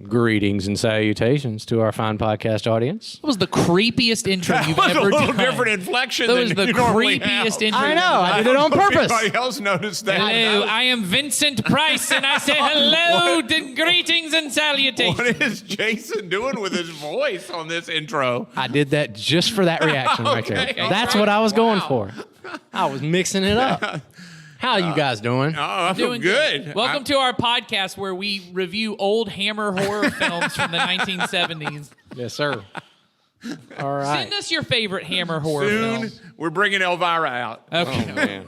Greetings and salutations to our fine podcast audience. That was the creepiest intro you've That was ever a little done. different inflection That than was the you normally creepiest have. intro. I know. I did it on purpose. Everybody else noticed that. Hello, I am Vincent Price, and I say hello to greetings and salutations. What is Jason doing with his voice on this intro? I did that just for that reaction right there. Okay, all That's right. what I was going Wow. for. I was mixing it up. How you guys doing? Oh, I feel Doing good. Welcome to our podcast where we review old Hammer horror films from the 1970s. Yes, sir. All right. Send us your favorite Hammer horror Soon, film. we're bringing Elvira out. Okay. Oh, man.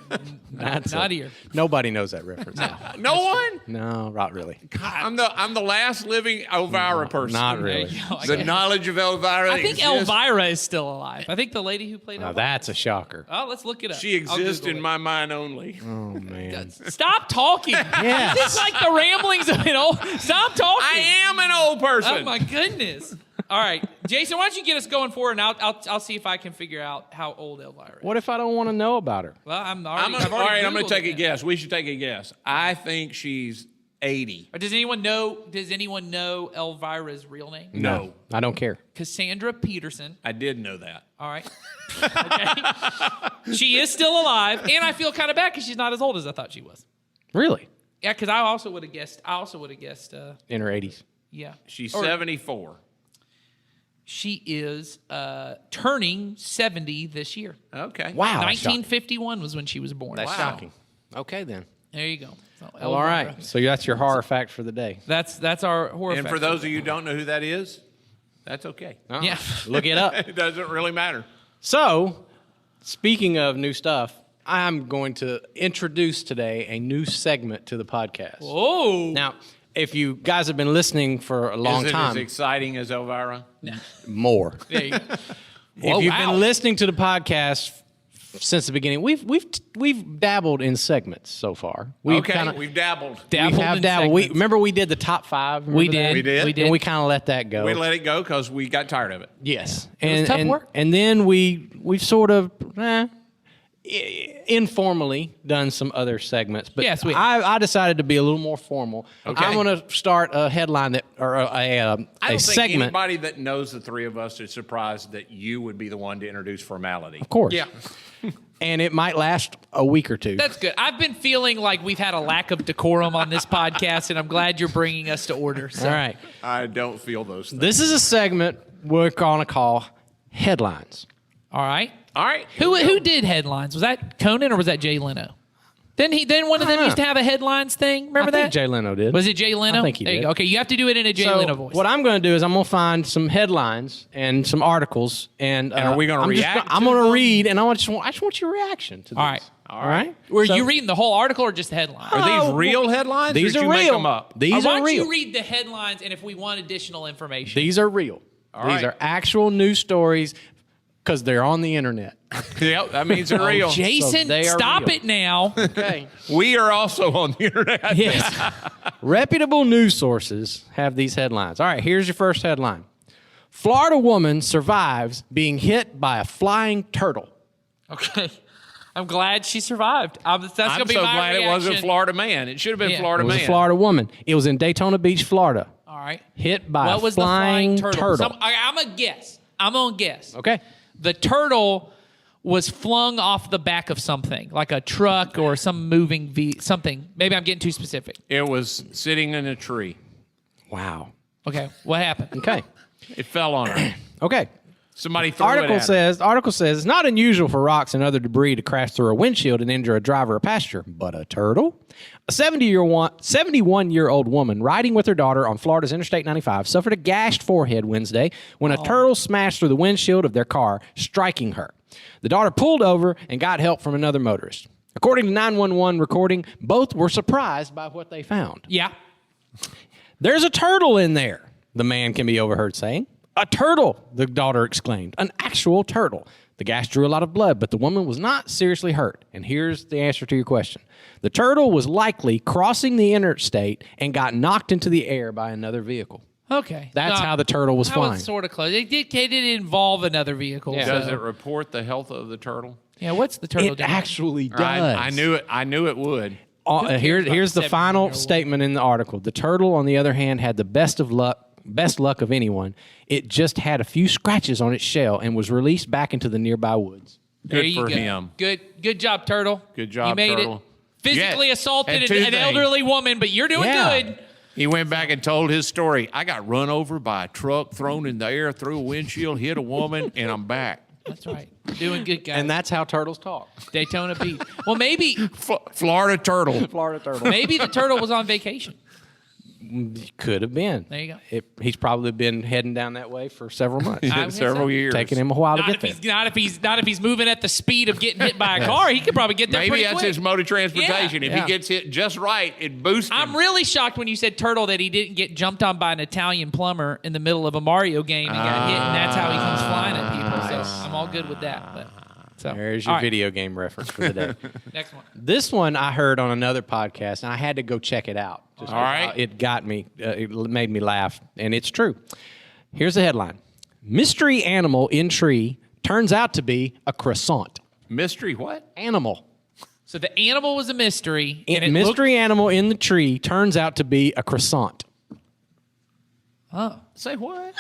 That's Not here. Nobody knows that reference. No one? No, not really. I'm the last living Elvira person. Not There really. you go, I The guess. knowledge of Elvira I think exists. Elvira is still alive. I think the lady who played Now, Elvira. that's a shocker. Oh, let's look it up. She I'll exists Google in it. my mind only. Oh, man. Stop talking. Yes. This is like the ramblings of an old. Stop talking. I am an old person. Oh my goodness. All right, Jason, why don't you get us going forward, and I'll see if I can figure out how old Elvira is. What if I don't want to know about her? Well, I'm gonna take a guess. We should take a guess. I think she's 80. Does anyone know Elvira's real name? No. I don't care. Cassandra Peterson. I did know that. All right. Okay. She is still alive, and I feel kind of bad because she's not as old as I thought she was. Really? Yeah, because I also would have guessed. In her 80s. Yeah. She's Or 74. She is turning 70 this year. Okay. Wow. that's shocking. 1951 was when she was born. That's Wow. shocking. Okay, then. There you go. So, Well, all right. Elvira. So that's your horror fact for the day. That's our horror. And for factor. those of you who don't know who that is, that's okay. Oh, Yeah. Look it up. It doesn't really matter. So, speaking of new stuff, I'm going to introduce today a new segment to the podcast. Oh. Now, if you guys have been listening for a long Is it time, as exciting as Elvira? more. There you go. If you've been listening to the podcast since the beginning, we've dabbled in segments so far. We've We've dabbled. we have in dabbled. segments. Remember we did the top 5? We Remember did. that? We did. We did. And we kind of let that go. We let it go because we got tired of it. Yes. was tough work. And then we've sort of informally done some other segments, but Yes, we I decided to be a little more formal. Okay. I'm going to start a headline that or I a don't think segment. anybody that knows the three of us is surprised that you would be the one to introduce formality. Of course. Yeah. And it might last a week or two. That's good. I've been feeling like we've had a lack of decorum on this podcast, and I'm glad you're bringing us to order. So. All right. I don't feel those things. This is a segment we're going to call headlines. All right. All right. Who did headlines? Was that Conan or was that Jay Leno? Then one of them used to have a headlines thing. Remember I that? think Jay Leno did. Was it Jay Leno? I think he there did. You go. Okay, you have to do it in a Jay So Leno voice. what I'm going to do is I'm going to find some headlines and some articles, and are we gonna I'm just react I'm to going to them? read, and I just want your reaction to this. All right. All right. Were So- you reading the whole article or just the headline? Are these Oh, real headlines? These or are did you real. make them up? These Why are don't real. you read the headlines, and if we want additional information. These are real. These right. are actual news stories because they're on the internet. Yep, that means they're real. Jason, So they are stop real. it now. Okay. We are also on the internet. Yes. Reputable news sources have these headlines. All right, here's your first headline. Florida woman survives being hit by a flying turtle. Okay. I'm glad she survived. That's I'm gonna be so my glad reaction. it wasn't Florida man. It should have been Yeah. Florida It was man. a Florida woman. It was in Daytona Beach, Florida. All right. Hit by What a was flying the flying turtle? turtle. I'm gonna guess. I'm gonna guess. Okay. The turtle was flung off the back of something, like a truck or some moving something. Maybe I'm getting too specific. It was sitting in a tree. Wow. Okay, what happened? Okay. It fell on her. Okay. Somebody threw it Article at her. says it's not unusual for rocks and other debris to crash through a windshield and injure a driver or passenger, but a turtle? A 71-year-old woman riding with her daughter on Florida's Interstate 95 suffered a gashed forehead Wednesday when a turtle smashed through the windshield of their car, striking her. The daughter pulled over and got help from another motorist. According to 911 recording, both were surprised by what they found. Yeah. There's a turtle in there, the man can be overheard saying. A turtle, the daughter exclaimed. An actual turtle. The gas drew a lot of blood, but the woman was not seriously hurt. And here's the answer to your question. The turtle was likely crossing the interstate and got knocked into the air by another vehicle. Okay. That's how the turtle was I flying. was sort of close. It did involve another vehicle. Yeah. Does so- it report the health of the turtle? Yeah, what's the turtle It doing? actually does. I knew it. I knew it would. Here's the final statement in the article. The turtle, on the other hand, had the best luck of anyone. It just had a few scratches on its shell and was released back into the nearby woods. There Good you for go. him. Good job, Turtle. Good job, You made Turtle. it. Physically Yeah, assaulted had two an things. elderly woman, but you're doing Yeah. good. He went back and told his story. I got run over by a truck, thrown in the air through a windshield, hit a woman, and I'm back. That's right. Doing good, guys. And that's how turtles talk. Daytona Beach. Well, maybe Florida turtle. Florida turtle. maybe the turtle was on vacation. Could have been. There you go. He's probably been heading down that way for several months. I would say Several so. years. Taking him a while to Not get if, there. he's, not if he's moving at the speed of getting hit by a car. He could probably get there Maybe pretty that's quick. his mode of transportation. Yeah. If Yeah. he gets hit just right, it boosts him. I'm really shocked when you said Turtle that he didn't get jumped on by an Italian plumber in the middle of a Mario game and got hit, and that's how he comes flying at people. So I'm all good with that. But, so There's your all right, video game reference for the day. Next one. This one I heard on another podcast, and I had to go check it out. Just All right. It got me. It made me laugh, and it's true. Here's the headline: Mystery animal in tree turns out to be a croissant. Mystery what? Animal. So the animal was a mystery. And it looked- Mystery animal in the tree turns out to be a croissant. oh. Say what?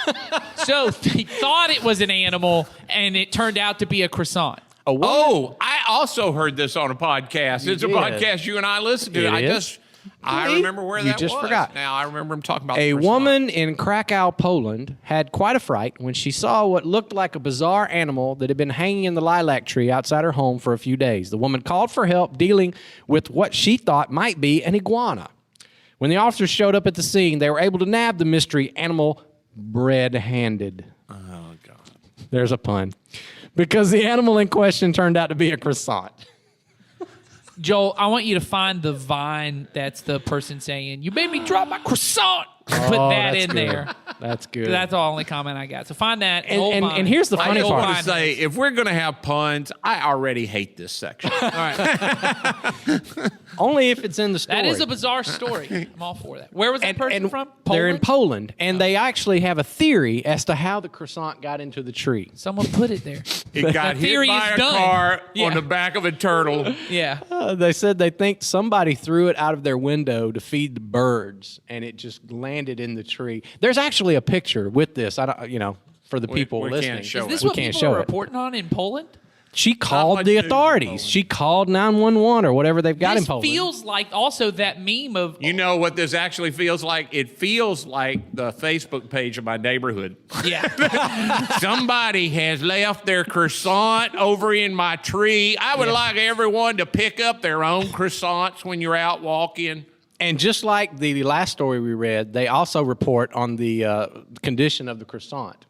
So they thought it was an animal, and it turned out to be a croissant. A woman, Oh, I also heard this on a podcast. It's a did. podcast you and I listened to. It is? I Really? remember where You that just was. forgot. Now I remember him talking about A the croissant. woman in Krakow, Poland, had quite a fright when she saw what looked like a bizarre animal that had been hanging in the lilac tree outside her home for a few days. The woman called for help dealing with what she thought might be an iguana. When the officers showed up at the scene, they were able to nab the mystery animal bread-handed. Oh God. There's a pun. Because the animal in question turned out to be a croissant. Joel, I want you to find the vine that's the person saying, "You made me drop my croissant." Put that that's in good. there. That's good. That's the only comment I got. So find that. And- old and- vine. and here's the Find funny old part. I vine. want to say, if we're going to have puns, I already hate this section. All right. Only if it's in the story. That is a bizarre story. I'm all for that. Where was that person from? They're in Poland? Poland, and they actually have a theory as to how the croissant got into the tree. Someone put it there. It got hit theory by is a done. car Yeah. on the back of a turtle. Yeah. They said they think somebody threw it out of their window to feed the birds, and it just landed in the tree. There's actually a picture with this. I don't, for the people we listening. can't show Is this we what can't people show are it. reporting on in Poland? She called much the news in authorities. Poland. She called 911 or whatever they've got This in Poland. feels like also that meme of You know what this actually feels like? It feels like the Facebook page of my neighborhood. yeah. Somebody has left their croissant over in my tree. I would like everyone to pick up their own croissants when you're out walking. And just like the last story we read, they also report on the condition of the croissant.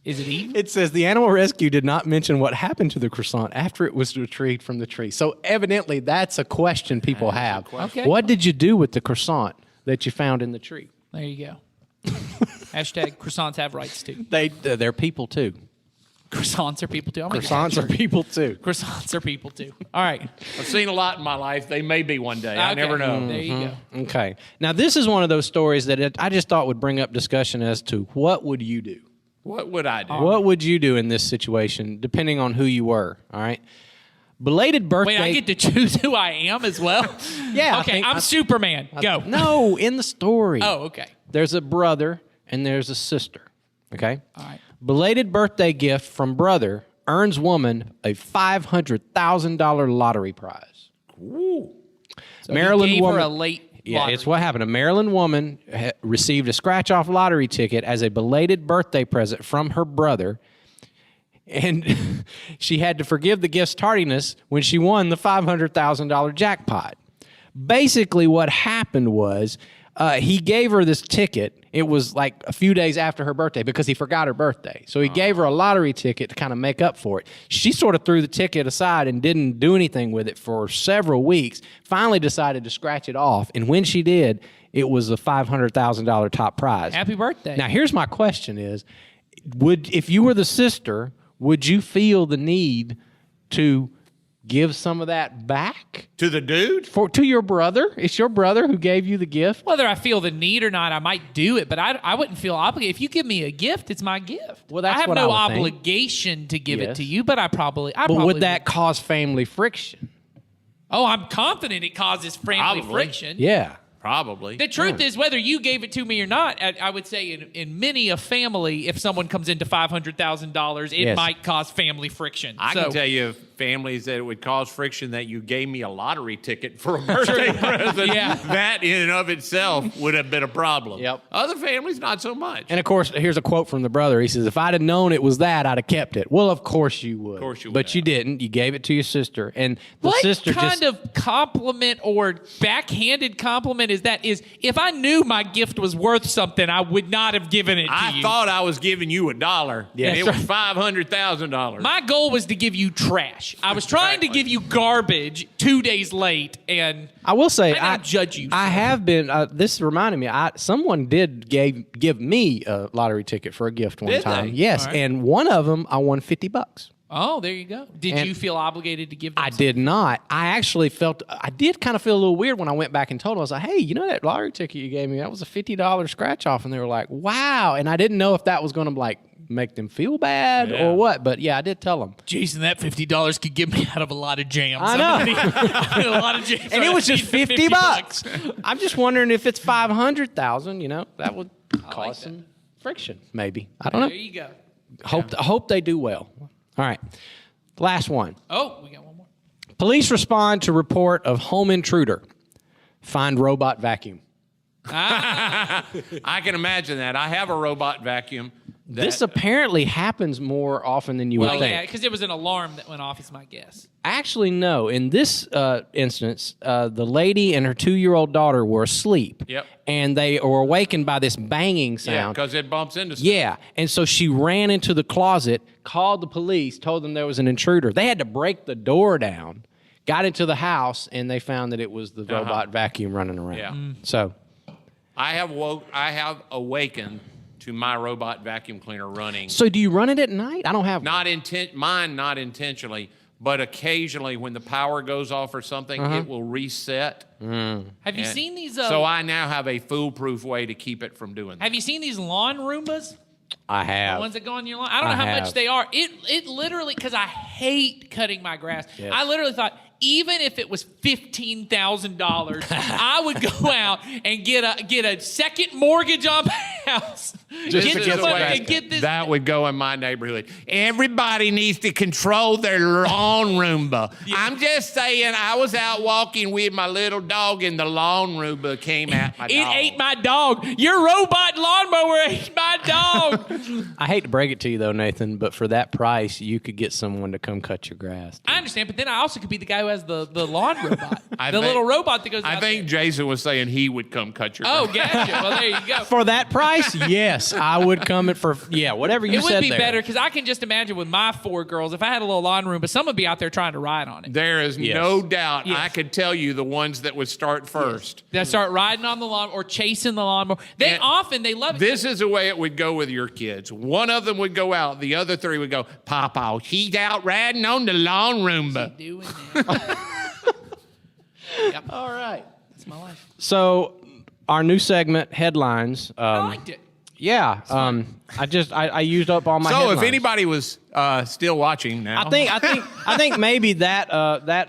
Is it eaten? It says the animal rescue did not mention what happened to the croissant after it was retrieved from the tree. So evidently, that's a question people have. Okay. What did you do with the croissant that you found in the tree? There you go. Hashtag croissants have rights too. They're people too. Croissants are people too. Oh my God. Croissants are people too. Croissants are people too. All right. I've seen a lot in my life. They may be one day. I Okay. never know. There you go. Okay. Now this is one of those stories that I just thought would bring up discussion as to what would you do? What would I do? What would you do in this situation, depending on who you were? All right. Belated birthday. Wait, I get to choose who I am as well? Yeah, I Okay, think- I'm Superman. Go. No, in the story. Oh, okay. There's a brother and there's a sister. Okay. All right. Belated birthday gift from brother earns woman a $500,000 lottery prize. Ooh. So Maryland he gave woman. her a late Yeah, lottery. it's what happened. A Maryland woman received a scratch-off lottery ticket as a belated birthday present from her brother, and she had to forgive the gift's tardiness when she won the $500,000 jackpot. Basically, what happened was he gave her this ticket. It was like a few days after her birthday because he forgot her birthday. So he gave her a lottery ticket to kind of make up for it. She sort of threw the ticket aside and didn't do anything with it for several weeks. Finally decided to scratch it off. And when she did, it was a $500,000 top prize. Happy birthday. Now, here's my question is, if you were the sister, would you feel the need to give some of that back To the dude? to your brother? It's your brother who gave you the gift. Whether I feel the need or not, I might do it, but I wouldn't feel obligated. If you give me a gift, it's my gift. Well, that's I have what no I would think. obligation to give it Yes. to you, but I But probably would that cause family friction? Oh, I'm confident it causes family Probably. friction. Yeah. Probably. The truth is, whether you gave it to me or not, I would say in many a family, if someone comes into $500,000, it Yes. might cause family friction. I So- can tell you families that it would cause friction that you gave me a lottery ticket for a birthday present. Yeah. That in and of itself would have been a problem. Yep. Other families, not so much. And of course, here's a quote from the brother. He says, "If I'd have known it was that, I'd have kept it." Well, of course you would. Of course you would But you have. didn't. You gave it to your sister, and the What sister kind just of compliment or backhanded compliment is that? Is if I knew my gift was worth something, I would not have given it to I you. thought I was giving you $1. Yeah. And it was $500,000. My goal was to give you trash. I was trying to give you garbage 2 days late, and I will say, I don't judge you. I have been. This reminded me. Someone did give me a lottery ticket for a gift one Did time. they? Yes, All right. and one of them I won $50. oh, there you go. Did And you feel obligated to give them I did not. I actually felt. I did kind of feel a little weird when I went back and told them. I was like, "Hey, you know that lottery ticket you gave me? That was a $50 scratch off." And they were like, "Wow!" And I didn't know if that was going to like make them feel bad Yeah. or what. But yeah, I did tell them. Jason, that $50 could get me out of a lot of jams. I know. I'm gonna need a lot of jams. And it was just I need the $50. I'm just wondering if it's 500,000. You know, that would cause that. some friction. Maybe I don't know. There you go. Hope they do well. All right, last one. Oh, we got one more. Police respond to report of home intruder. Find robot vacuum. I can imagine that. I have a robot vacuum. This apparently happens more often than you Well, would think. yeah, because it was an alarm that went off, is my guess. Actually, no. In this instance, the lady and her 2-year-old daughter were asleep. Yep. And they were awakened by this banging Yeah, sound. because it bumps into stuff. Yeah. And so she ran into the closet, called the police, told them there was an intruder. They had to break the door down, got into the house, and they found that it was the robot vacuum running around. Yeah. So, I have awakened to my robot vacuum cleaner running. so do you run it at night? I don't have one. Mine not intentionally, but occasionally when the power goes off or something, it will reset. Have you And seen these? so I now have a foolproof way to keep it from doing that. Have you seen these lawn Roombas? I The have. ones that go on your lawn? I don't know I how have. much they are. It literally, because I hate cutting my grass. Yes. I literally thought, even if it was $15,000, I would go out and get a second mortgage on my house. Just get to this get the money grass and get this. That would go in my neighborhood. Everybody needs to control their lawn Roomba. I'm just saying, I was out walking with my little dog, and the lawn Roomba came at my It dog. ate my dog. Your robot lawnmower ate my dog. I hate to break it to you, though, Nathan, but for that price, you could get someone to come cut your grass. I understand, but then I also could be the guy who has the lawn robot. I The think- little robot that goes I out think there. Jason was saying he would come cut your Oh, grass. gotcha. Well, there you go. For that price, yes, I would come in for, whatever you It said would be there. better because I can just imagine with my 4 girls, if I had a little lawn room, but someone would be out there trying to ride on it. There is Yes. no doubt. Yes. I could tell you the ones that would start first. They start riding on the lawn or chasing the lawnmower. They And love it. This is the way it would go with your kids. One of them would go out. The other 3 would go, Papa, she's out riding on the lawn Roomba. Doing that. Yep, All right. that's my life. So, our new segment, headlines. I liked it. Yeah. I used up all my So headlines. if anybody was still watching now, I think maybe that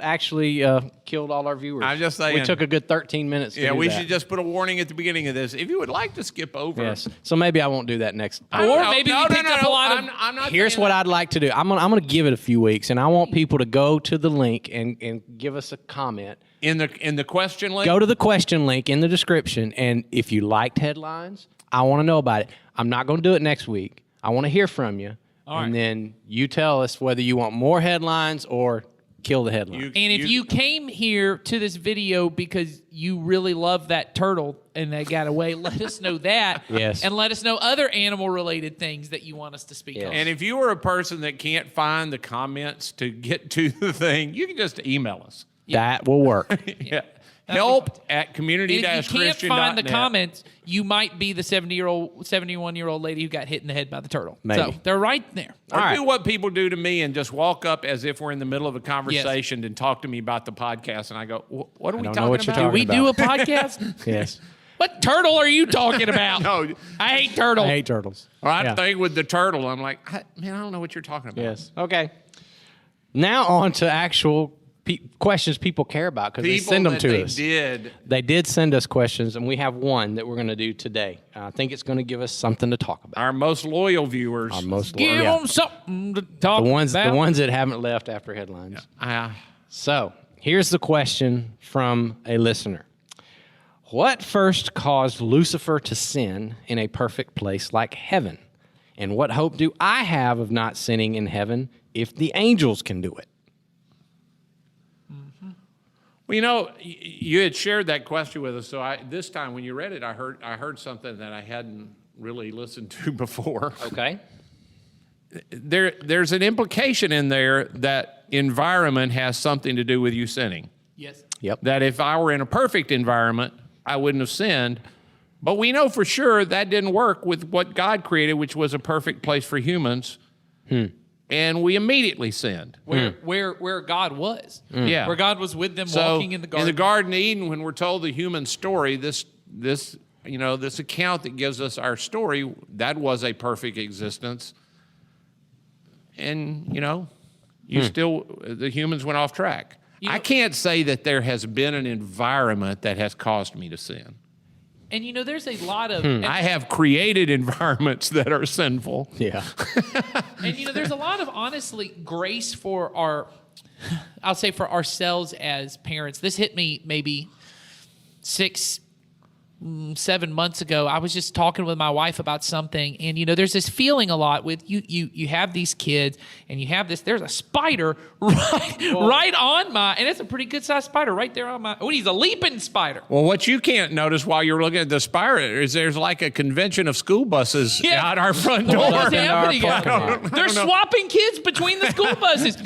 actually killed all our viewers. I'm just saying. We took a good 13 minutes to yeah, do we that. should just put a warning at the beginning of this. If you would like to skip over. Yes. So maybe I won't do that next. Or maybe we picked up a lot of. I'm not Here's saying what that. I'd like to do. I'm gonna give it a few weeks, and I want people to go to the link and give us a comment. in the question link. Go to the question link in the description, and if you liked headlines, I want to know about it. I'm not going to do it next week. I want to hear from you, All and right. then you tell us whether you want more headlines or kill the headline. And if you came here to this video because you really love that turtle and they got away, let us know that. Yes. And let us know other animal-related things that you want us to speak Yes. on. And if you are a person that can't find the comments to get to the thing, you can just email us. That will work. Yeah. Help at And community-christian.net. if you can't find the comments, you might be the 71-year-old lady who got hit in the head by the turtle. Maybe. So they're right there. Or All right. do what people do to me and just walk up as if we're in the middle of a conversation and talk to me about the podcast. And I go, what are we don't talking know what you're about? talking We do a about. podcast? Yes. What turtle are you talking about? No. I hate turtle. I hate turtles. Or I Yeah. think with the turtle, I'm like, man, I don't know what you're talking about. Yes. Okay. Now on to actual questions people care about because they People send them that to they us. did. They did send us questions, and we have one that we're going to do today. I think it's going to give us something to talk about. Our most loyal viewers. Our most Give yeah. them something to talk the ones about. that haven't left after headlines. Uh, So here's the question from a listener. What first caused Lucifer to sin in a perfect place like heaven? And what hope do I have of not sinning in heaven if the angels can do it? well, you know, you had shared that question with us. So this time when you read it, I heard something that I hadn't really listened to before. Okay. There's an implication in there that environment has something to do with you sinning. Yes. Yep. That if I were in a perfect environment, I wouldn't have sinned. But we know for sure that didn't work with what God created, which was a perfect place for humans. And we immediately sinned. Where God was. Yeah. Where God was with them So walking in the garden. in the Garden of Eden, when we're told the human story, this account that gives us our story, that was a perfect existence. And, the humans went off track. I can't say that there has been an environment that has caused me to sin. And there's a lot of I have created environments that are sinful. Yeah. and there's a lot of honestly grace for I'll say for ourselves as parents. This hit me maybe 6-7 months ago. I was just talking with my wife about something, and there's this feeling a lot with you have these kids, and you have this. There's a spider right on and it's a pretty good sized spider right there on my. Oh, he's a leaping spider. Well, what you can't notice while you're looking at the spider is there's like a convention of school buses out our front door. What's happening? parking lot. They're swapping kids between the school buses.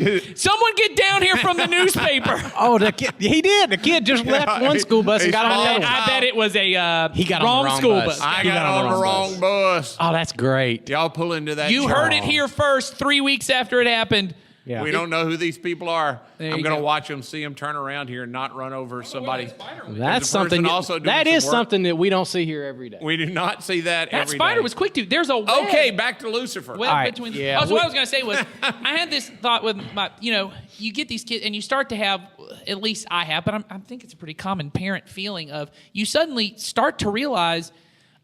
Someone get down here from the newspaper. Oh, the kid. He did. The kid just left one school bus and he's got on the other one. I bet it was a He got on wrong the wrong school bus. bus. I He got on the wrong bus. Oh, that's great. Y'all pull into that. You truck. heard it here first. 3 weeks after it happened. Yeah. We don't know who these people are. There I'm you going to go. watch them, see them turn around here and not run over somebody. That's the person something. also doing That some is work? something that we don't see here every day. We do not see that That every spider day. was quick, dude. There's a web. Okay, back to Lucifer. Web All right, between. yeah, So what I was going to say was, I had this thought with my, you get these kids and you start to have, at least I have, but I think it's a pretty common parent feeling of you suddenly start to realize,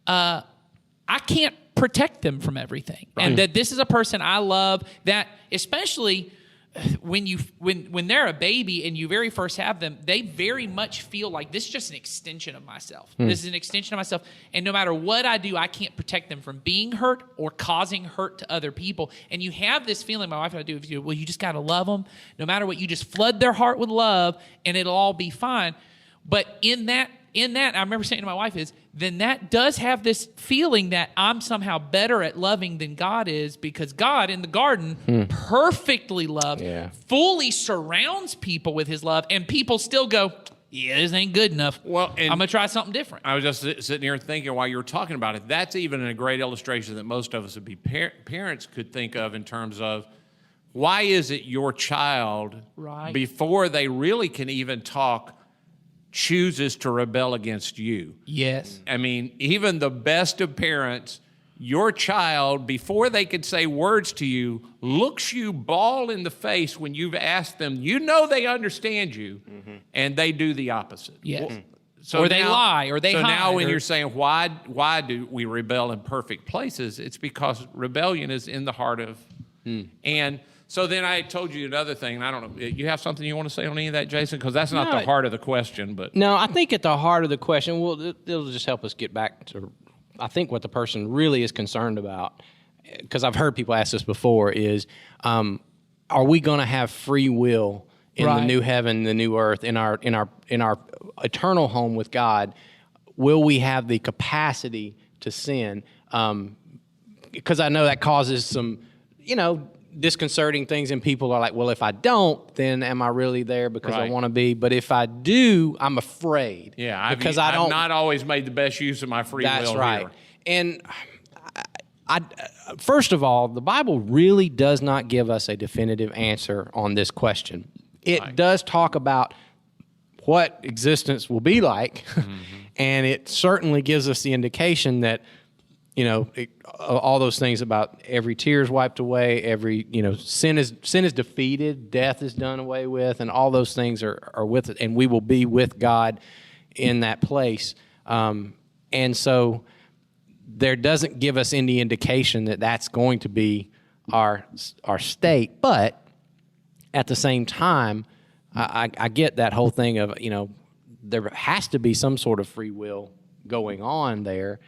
I can't protect them from everything, and that this is a person I love. That especially when they're a baby and you very first have them, they very much feel like this is just an extension of myself. This is an extension of myself. And no matter what I do, I can't protect them from being hurt or causing hurt to other people. And you have this feeling, my wife and I do, well, you just got to love them. No matter what, you just flood their heart with love and it'll all be fine. But in that, I remember saying to my wife then that does have this feeling that I'm somehow better at loving than God is, because God in the garden perfectly loved, fully surrounds people with his love, and people still go, yeah, this ain't good enough. Well, and I'm going to try something different. I was just sitting here thinking while you were talking about it, that's even a great illustration that most of us would be parents could think of in terms of why is it your child, before they really can even talk, chooses to rebel against you. Yes. I mean, even the best of parents, your child, before they could say words to you, looks you ball in the face when you've asked them, they understand you, and they do the opposite. Yes. So or they lie, or they so hide. now when or- you're saying, why do we rebel in perfect places? It's because rebellion is in the heart of, and so then I told you another thing, and I don't know, you have something you want to say on any of that, Jason? Because that's not the heart of the question, but. No, I think at the heart of the question, well, it'll just help us get back to, I think what the person really is concerned about, because I've heard people ask this before, is are we going to have free will in the new heaven, the new earth, in our eternal home with God? Will we have the capacity to sin? Because I know that causes some, disconcerting things, and people are like, well, if I don't, then am I really there because I want to be? But if I do, I'm afraid. Yeah, because I've not always made the best use of my free will. That's right. Here. And I first of all, the Bible really does not give us a definitive answer on this question. It does talk about what existence will be like, and it certainly gives us the indication that all those things about every tear is wiped away, every, sin is defeated, death is done away with, and all those things are with it, and we will be with God in that place. And so there doesn't give us any indication that that's going to be our state, but at the same time, I get that whole thing of, there has to be some sort of free will going on there,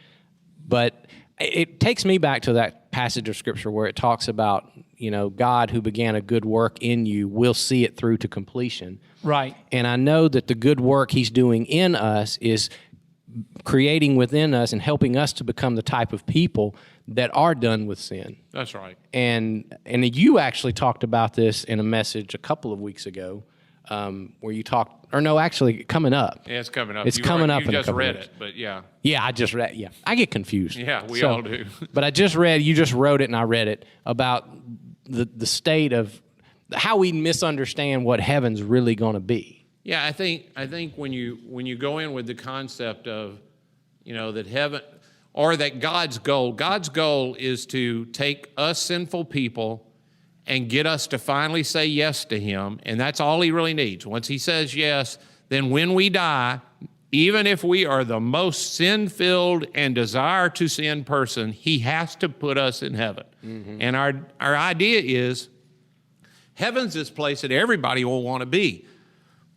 but it takes me back to that passage of Scripture where it talks about, God who began a good work in you will see it through to completion. Right. And I know that the good work he's doing in us is creating within us and helping us to become the type of people that are done with sin. That's right. And you actually talked about this in a message a couple of weeks ago, where you talked, or no, actually coming up. Yeah, it's coming up. It's coming up. You just read it, but yeah. Yeah, I just read. Yeah, I get confused. Yeah, we all do. But I just read. You just wrote it, and I read it about the state of how we misunderstand what heaven's really going to be. Yeah, I think when you go in with the concept of, that heaven, or that God's goal is to take us sinful people and get us to finally say yes to him, and that's all he really needs. Once he says yes, then when we die, even if we are the most sin-filled and desire to sin person, he has to put us in heaven. Mm-hmm. And our idea is heaven's this place that everybody will want to be.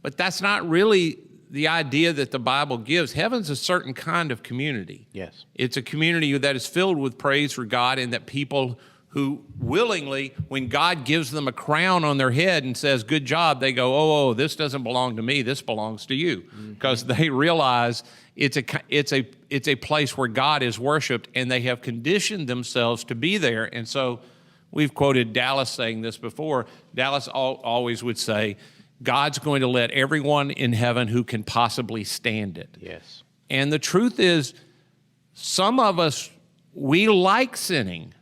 But that's not really the idea that the Bible gives. Heaven's a certain kind of community. Yes. It's a community that is filled with praise for God, and that people who willingly, when God gives them a crown on their head and says, good job, they go, oh, this doesn't belong to me, this belongs to you. Because they realize it's a place where God is worshiped, and they have conditioned themselves to be there. And so we've quoted Dallas saying this before. Dallas always would say, God's going to let everyone in heaven who can possibly stand it. Yes. And the truth is, some of us, we like sinning.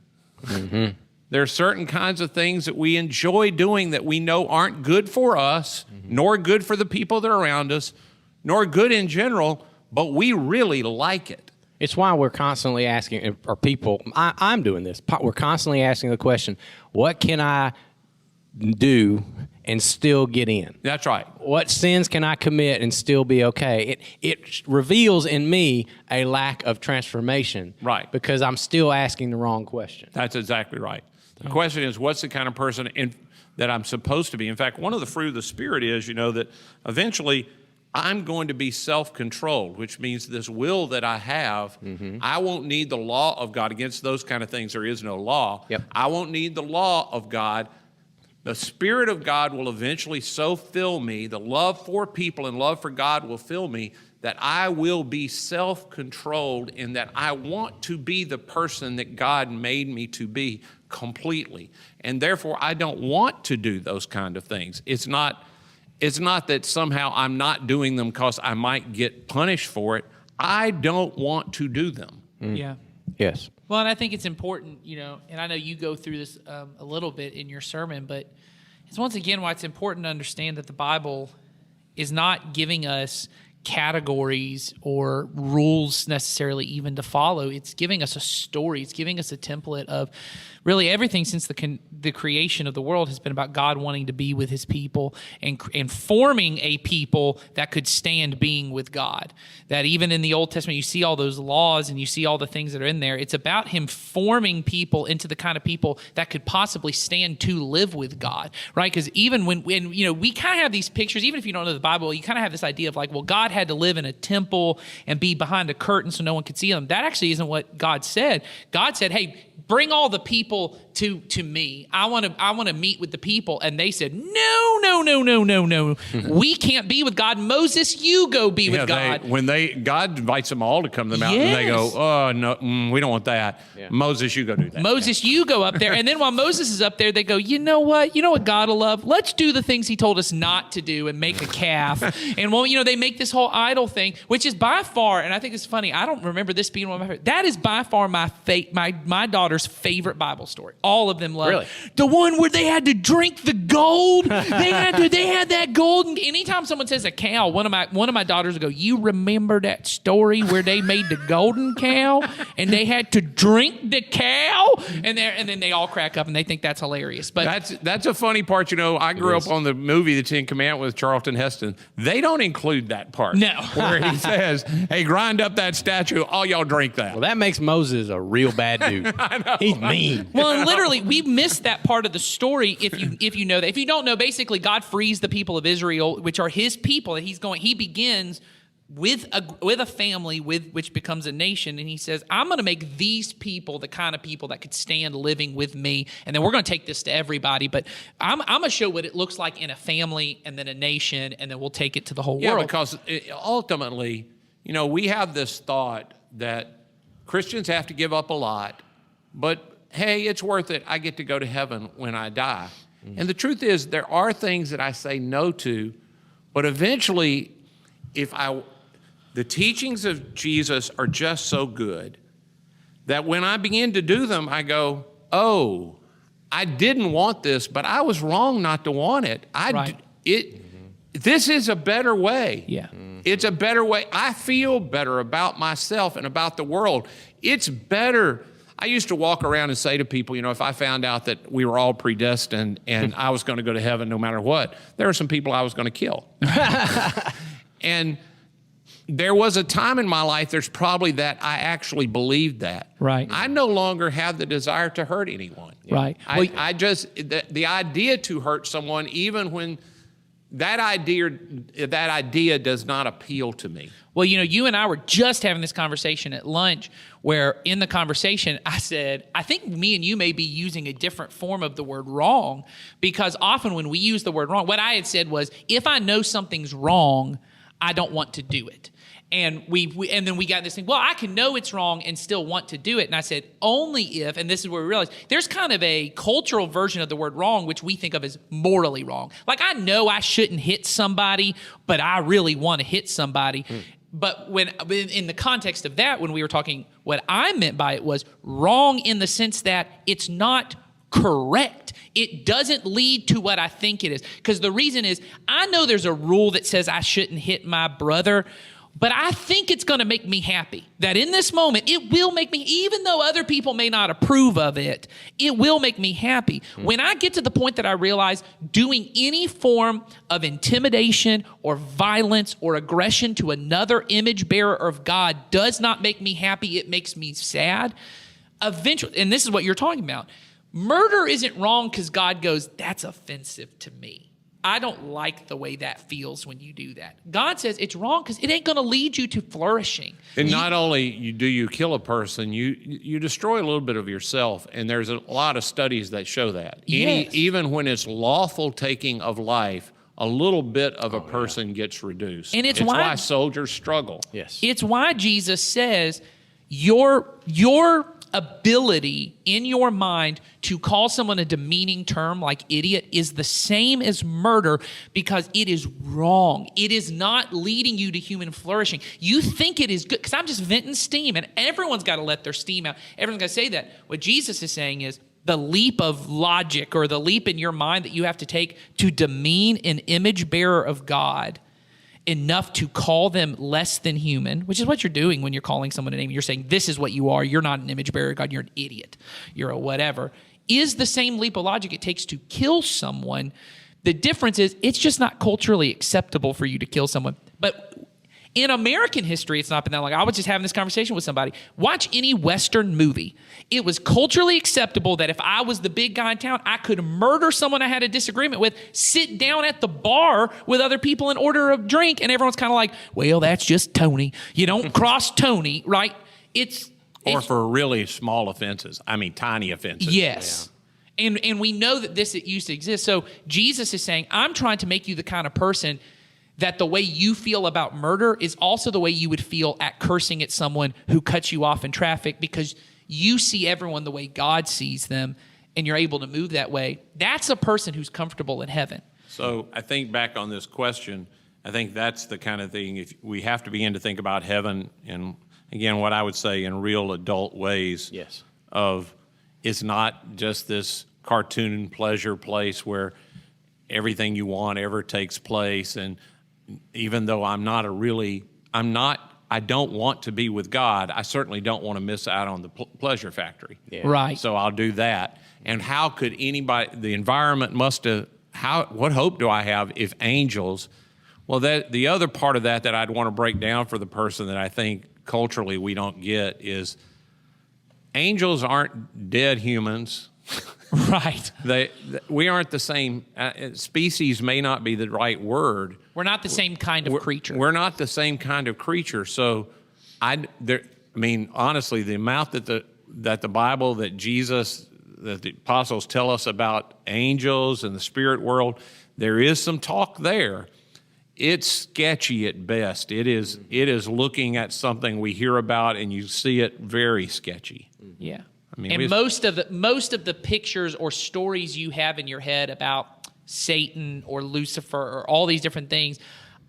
Mm-hmm. There are certain kinds of things that we enjoy doing that we know aren't good for us, nor good for the people that are around us, nor good in general, but we really like it. It's why we're constantly asking, or people, I'm doing this, we're constantly asking the question, what can I do and still get in? That's right. What sins can I commit and still be okay? It reveals in me a lack of transformation. Right. Because I'm still asking the wrong question. That's exactly right. The question is, what's the kind of person that I'm supposed to be? In fact, one of the fruit of the Spirit is, that eventually I'm going to be self-controlled, which means this will that I have, I won't need the law of God. Against those kind of things, there is no law. Yep. I won't need the law of God. The Spirit of God will eventually so fill me, the love for people and love for God will fill me, that I will be self-controlled, in that I want to be the person that God made me to be completely. And therefore, I don't want to do those kind of things. It's not that somehow I'm not doing them because I might get punished for it. I don't want to do them. Yeah. Yes. Well, and I think it's important, and I know you go through this a little bit in your sermon, but it's once again why it's important to understand that the Bible is not giving us categories or rules necessarily even to follow. It's giving us a story. It's giving us a template of really everything since the creation of the world has been about God wanting to be with his people and forming a people that could stand being with God. That even in the Old Testament, you see all those laws and you see all the things that are in there. It's about him forming people into the kind of people that could possibly stand to live with God, right? Because even when we kind of have these pictures, even if you don't know the Bible, you kind of have this idea of like, well, God had to live in a temple and be behind a curtain so no one could see him. That actually isn't what God said. God said, hey, bring all the people to me. I want to meet with the people. And they said, no. We can't be with God. Moses, you go be with God. God invites them all to come to the mountain, and they go, oh, no, we don't want that. Yeah. Moses, you go do that. Moses, you go up there. And then while Moses is up there, they go, you know what God will love? Let's do the things he told us not to do and make a calf. And they make this whole idol thing, which is by far, and I think it's funny, I don't remember this being one of my favorite. That is by far my daughter's favorite Bible story. All of them love Really? the one where they had to drink the gold. They had that gold. And anytime someone says a cow, one of my daughters will go, "You remember that story where they made the golden cow and they had to drink the cow?" And then they all crack up and they think that's hilarious. But That's a funny part. I grew up on the movie The Ten Commandments with Charlton Heston. They don't include that part. No. Where he says, "Hey, grind up that statue. All y'all drink that." Well, that makes Moses a real bad dude. He's mean. well, and literally, we missed that part of the story. If you know that, if you don't know, basically, God frees the people of Israel, which are His people, and He begins with a family which becomes a nation, and He says, "I'm going to make these people the kind of people that could stand living with me, and then we're going to take this to everybody. But I'm going to show what it looks like in a family, and then a nation, and then we'll take it to the whole Yeah, world." because ultimately, we have this thought that Christians have to give up a lot, but hey, it's worth it. I get to go to heaven when I die. And the truth is, there are things that I say no to, but eventually, the teachings of Jesus are just so good that when I begin to do them, I go, "Oh, I didn't want this, but I was wrong not to want it. Right. This is a better way." Yeah. It's a better way. I feel better about myself and about the world. It's better. I used to walk around and say to people, if I found out that we were all predestined and I was going to go to heaven no matter what, there are some people I was going to kill. And there was a time in my life, there's probably that I actually believed that. Right. I no longer have the desire to hurt anyone. Right. I just, the idea to hurt someone, even when that idea does not appeal to me. Well, you and I were just having this conversation at lunch where in the conversation I said, I think me and you may be using a different form of the word wrong, because often when we use the word wrong, what I had said was, if I know something's wrong, I don't want to do it. And and then we got this thing, well, I can know it's wrong and still want to do it. And I said, only if, and this is where we realized, there's kind of a cultural version of the word wrong, which we think of as morally wrong. Like, I know I shouldn't hit somebody, but I really want to hit somebody. But in the context of that, when we were talking, what I meant by it was wrong in the sense that it's not correct. It doesn't lead to what I think it is. Because the reason is, I know there's a rule that says I shouldn't hit my brother, but I think it's going to make me happy. That in this moment, it will make me, even though other people may not approve of it, it will make me happy. When I get to the point that I realize doing any form of intimidation or violence or aggression to another image bearer of God does not make me happy, it makes me sad. Eventually, and this is what you're talking about, murder isn't wrong because God goes, that's offensive to me. I don't like the way that feels when you do that. God says it's wrong because it ain't going to lead you to flourishing. And not only do you kill a person, you destroy a little bit of yourself. And there's a lot of studies that show that. Yes. Even when it's lawful taking of life, a little bit of a person gets reduced. And it's why soldiers struggle. Yes. It's why Jesus says your ability in your mind to call someone a demeaning term like idiot is the same as murder, because it is wrong. It is not leading you to human flourishing. You think it is good because I'm just venting steam, and everyone's got to let their steam out. Everyone's got to say that. What Jesus is saying is the leap of logic or the leap in your mind that you have to take to demean an image bearer of God enough to call them less than human, which is what you're doing when you're calling someone a name. You're saying, this is what you are. You're not an image bearer of God. You're an idiot. You're a whatever. Is the same leap of logic it takes to kill someone. The difference is it's just not culturally acceptable for you to kill someone. But in American history, it's not been that long. I was just having this conversation with somebody. Watch any Western movie. It was culturally acceptable that if I was the big guy in town, I could murder someone I had a disagreement with, sit down at the bar with other people and order a drink, and everyone's kind of like, well, that's just Tony. You don't cross Tony, right? Or for really small offenses. I mean, tiny offenses. Yes. Yeah. And we know that this used to exist. So Jesus is saying, I'm trying to make you the kind of person that the way you feel about murder is also the way you would feel at cursing at someone who cuts you off in traffic, because you see everyone the way God sees them and you're able to move that way. That's a person who's comfortable in heaven. So I think back on this question, I think that's the kind of thing, if we have to begin to think about heaven in, again, what I would say in real adult ways. Yes. Of, it's not just this cartoon pleasure place where everything you want ever takes place. And even though I don't want to be with God, I certainly don't want to miss out on the pleasure factory. Yeah. Right. So I'll do that. And how could anybody, the environment must have, what hope do I have if angels, well, the other part of that I'd want to break down for the person that I think culturally we don't get is angels aren't dead humans. Right. We aren't the same. Species may not be the right word. We're not the same kind of creature. We're not the same kind of creature. So, honestly, the amount that the Bible, that Jesus, that the apostles tell us about angels and the spirit world, there is some talk there. It's sketchy at best. It is looking at something we hear about, and you see it very sketchy. Yeah. And most of the pictures or stories you have in your head about Satan or Lucifer or all these different things,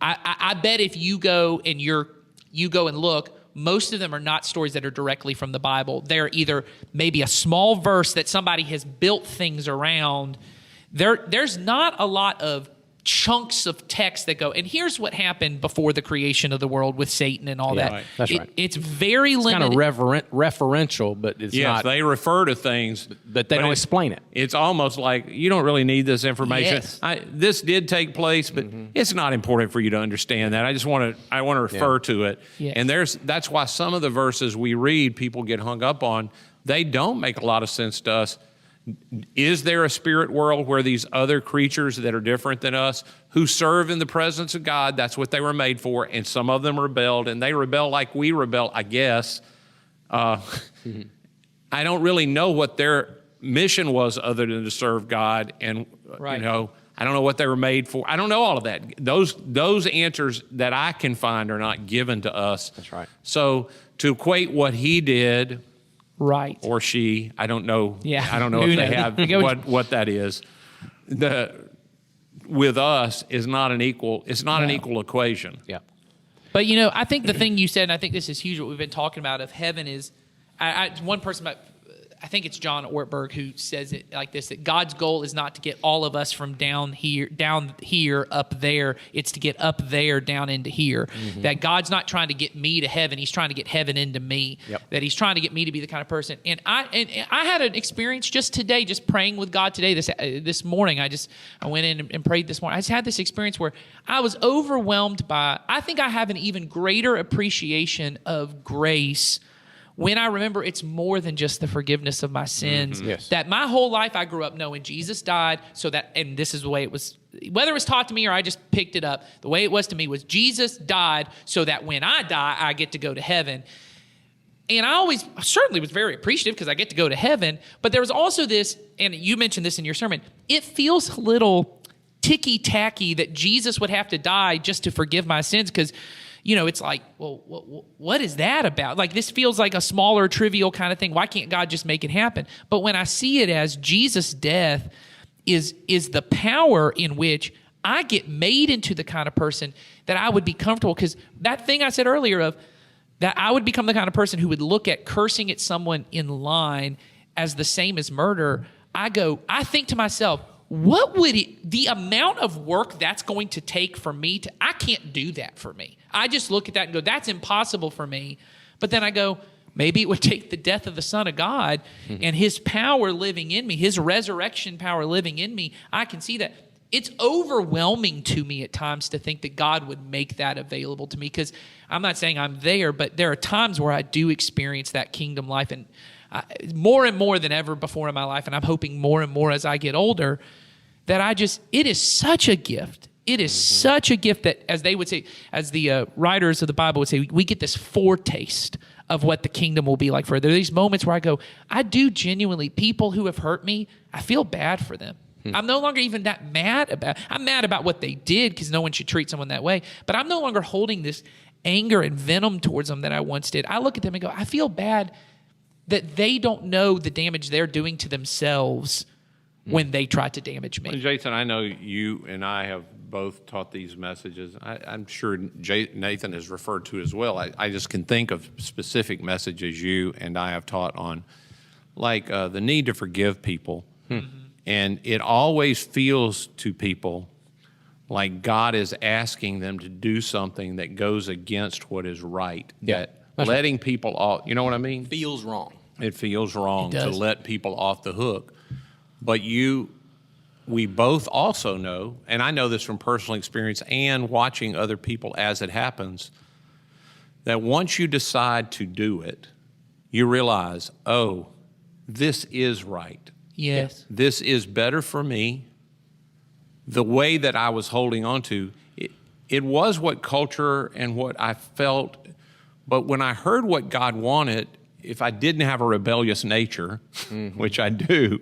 I bet if you go and look, most of them are not stories that are directly from the Bible. They're either maybe a small verse that somebody has built things around. There's not a lot of chunks of text that go, and here's what happened before the creation of the world with Satan and all that. Right. That's right. It's very limited. Kind of referential, but it's not. They refer to things, but they don't explain it. It's almost like you don't really need this information. Yes. This did take place, but it's not important for you to understand that. I want to refer to it. Yes. And that's why some of the verses we read, people get hung up on. They don't make a lot of sense to us. Is there a spirit world where these other creatures that are different than us, who serve in the presence of God, that's what they were made for, and some of them rebelled, and they rebel like we rebel, I guess. I don't really know what their mission was other than to serve God, and Right. I don't know what they were made for. I don't know all of that. Those answers that I can find are not given to us. That's right. So to equate what he did, Right. or she, I don't know. Yeah. I don't know Who if they knows? have what that is. With us is not an equal. It's not an equal equation. Yeah. But I think the thing you said, and I think this is huge, what we've been talking about of heaven is, one person, I think it's John Ortberg who says it like this: that God's goal is not to get all of us from down here up there. It's to get up there down into here. Mm-hmm. That God's not trying to get me to heaven; He's trying to get heaven into me. Yep. That He's trying to get me to be the kind of person. And I had an experience just today, just praying with God today. This morning, I went in and prayed this morning. I just had this experience where I was overwhelmed by. I think I have an even greater appreciation of grace when I remember it's more than just the forgiveness of my sins. Mm-hmm. Yes. That my whole life I grew up knowing Jesus died so that, and this is the way it was, whether it was taught to me or I just picked it up, the way it was to me was Jesus died so that when I die, I get to go to heaven. And I certainly was very appreciative because I get to go to heaven, but there was also this, and you mentioned this in your sermon, it feels a little ticky-tacky that Jesus would have to die just to forgive my sins because it's like, well, what is that about? Like, this feels like a smaller, trivial kind of thing. Why can't God just make it happen? But when I see it as Jesus' death is the power in which I get made into the kind of person that I would be comfortable, because that thing I said earlier of that I would become the kind of person who would look at cursing at someone in line as the same as murder. I think to myself, what would the amount of work that's going to take for me I can't do that for me. I just look at that and go, that's impossible for me. But then I go, maybe it would take the death of the Son of God and His power living in me, His resurrection power living in me. I can see that. It's overwhelming to me at times to think that God would make that available to me, because I'm not saying I'm there, but there are times where I do experience that kingdom life, and more and more than ever before in my life, and I'm hoping more and more as I get older, that it is such a gift. It is such a gift that, as they would say, as the writers of the Bible would say, we get this foretaste of what the kingdom will be like forever. There are these moments where I go, I do genuinely, people who have hurt me, I feel bad for them. I'm no longer even that mad I'm mad about what they did, because no one should treat someone that way, but I'm no longer holding this anger and venom towards them that I once did. I look at them and go, I feel bad that they don't know the damage they're doing to themselves when they try to damage me. Well, Jason, I know you and I have both taught these messages. I'm sure Nathan has referred to it as well. I just can think of specific messages you and I have taught on the need to forgive people. And it always feels to people like God is asking them to do something that goes against what is right. Yeah. That letting people off, you know what I mean? Feels wrong. It feels wrong It to does. let people off the hook. But we both also know, and I know this from personal experience and watching other people as it happens, that once you decide to do it, you realize, oh, this is right. Yes. This is better for me. The way that I was holding on to, it was what culture and what I felt. But when I heard what God wanted, if I didn't have a rebellious nature, which I do,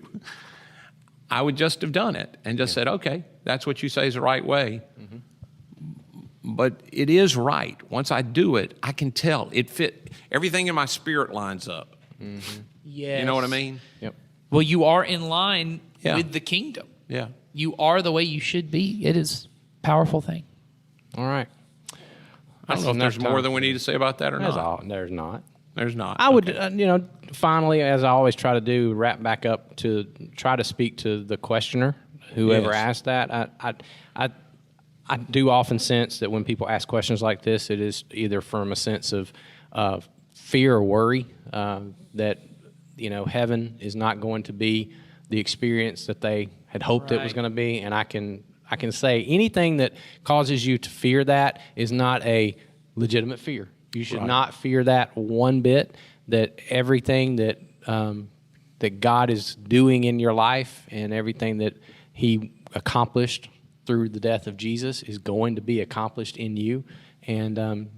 I would just have done it and just said, okay, that's what you say is the right way. But it is right. Once I do it, I can tell it fit. Everything in my spirit lines up. Yes. You know what I mean? Yep. Well, you are in line Yeah. with the kingdom. Yeah. You are the way you should be. It is a powerful thing. All right. I don't know if there's more than we need to say about that or There's not. all. There's not. There's not. I would, Okay. finally, as I always try to do, wrap back up to try to speak to the questioner, whoever Yes. asked that. I do often sense that when people ask questions like this, it is either from a sense of fear or worry that heaven is not going to be the experience that they had hoped it was Right. going to be, and I can say anything that causes you to fear that is not a legitimate fear. You should Right. not fear that one bit. That everything that that God is doing in your life and everything that He accomplished through the death of Jesus is going to be accomplished in you, and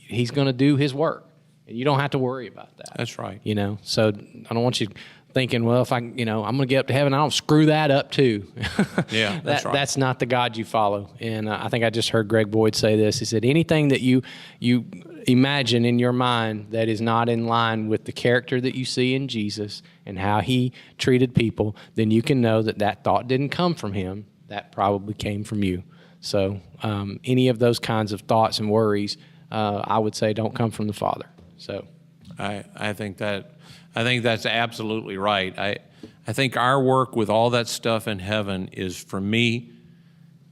He's going to do His work, and you don't have to worry about that. That's right. So I don't want you thinking, well, if I'm going to get up to heaven, I don't screw that up too. Yeah, that's right. That's not the God you follow. And I think I just heard Greg Boyd say this. He said, anything that you imagine in your mind that is not in line with the character that you see in Jesus and how He treated people, then you can know that thought didn't come from Him. That probably came from you. So any of those kinds of thoughts and worries, I would say, don't come from the Father. So I think that's absolutely right. I think our work with all that stuff in heaven is for me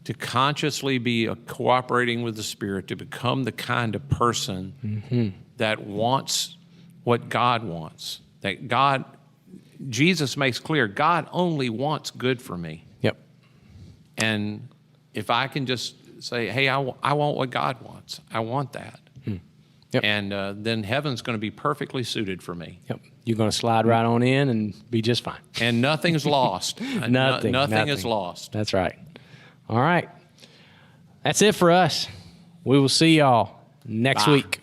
to consciously be cooperating with the Spirit to become the kind of person that wants what God wants. Jesus makes clear, God only wants good for me. Yep. And if I can just say, hey, I want what God wants. I want that. Yep. And then heaven's going to be perfectly suited for me. Yep. You're going to slide right on in and be just fine. And nothing's lost. Nothing is lost. That's right. All right. That's it for us. We will see y'all next Bye. week.